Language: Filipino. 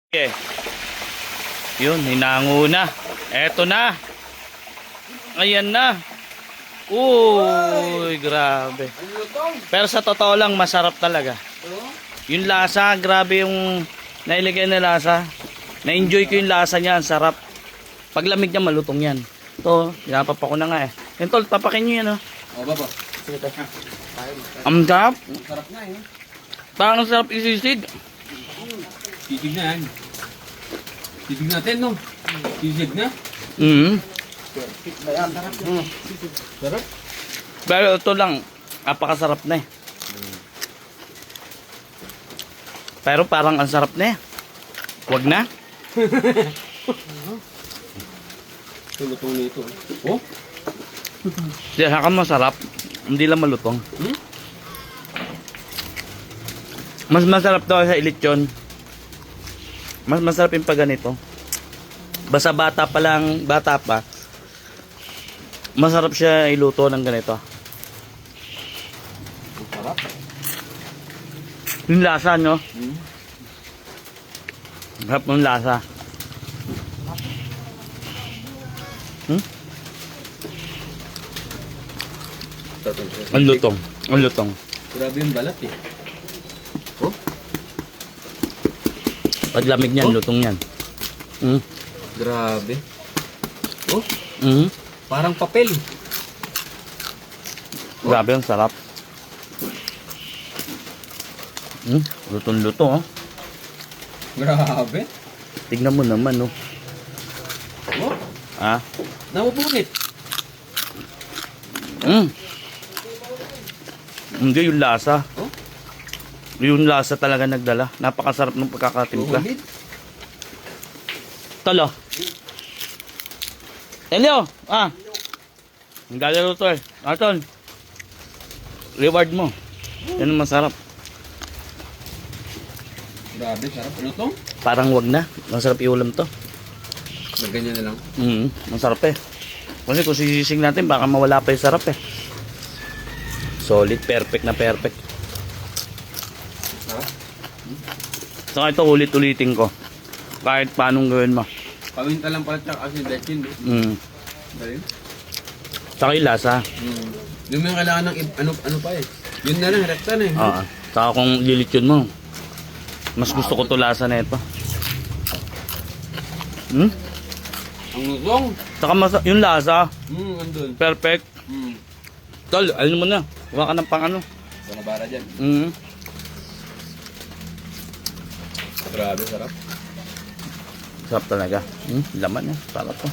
Okay. Yun, hinango na. Eto na. Ayan na. Uy, grabe. Pero sa totoo lang, masarap talaga. Yung lasa, grabe yung nailagay na lasa. Na-enjoy ko yung lasa niya, ang sarap. Paglamig niya, malutong yan. Ito, pinapapa ko na nga eh. Yan tol, tapakin nyo yan oh. O, baba. Ang sarap. Sarap na eh. Parang sarap isisid. Sisig na yan. Sisig natin, no? Sisig na. Sarap. Pero ito lang, napakasarap na eh. Pero parang ang sarap na eh. Wag na. Tulutong nito. Oh? Di, saka masarap. Hindi lang malutong. Mas masarap daw sa ilitsyon. Mas masarap yung pag ganito. Basta bata pa lang, bata pa. Masarap siya iluto ng ganito. Sarap. Yung lasa, no? Sarap ng lasa. Ang lutong. Ang lutong. Grabe yung balat eh. Oh? Paglamig niyan, Oh. lutong yan. Grabe. Oh? Mm. Parang papel. Grabe, ang sarap. Lutong-luto, oh. Grabe. Tignan mo naman, oh. Oh? Ah. Napupunit. Hindi, yung lasa. Oh? Yung lasa talaga nagdala. Napakasarap ng pagkakatimpla. Tuhulid. Tolo. Elio, ah. Ang galero to eh. Aton. Reward mo. Yan ang masarap. Grabe, sarap. Ano to? Parang wag na. Masarap iulam to. Ganyan na lang. Masarap eh. Kasi kung sisising natin, baka mawala pa yung sarap eh. Solid, perfect na perfect. Sarap. Saka ito ulit-ulitin ko. Kahit paanong gawin mo. Pawinta lang pala tsaka kasi dechin. Dali. Saka yung lasa. Yung may kailangan ng ano pa eh. Yun na lang, rekta na eh. Oo. Saka kung lilitsyon mo, mas gusto ko to lasa na ito. Ang lutong. Saka yung lasa, Andun. perfect. Tol, alin mo na. Huwag ka ng pang ano. Banabara dyan. Grabe, sarap. Sarap talaga. Laman eh. Sarap to.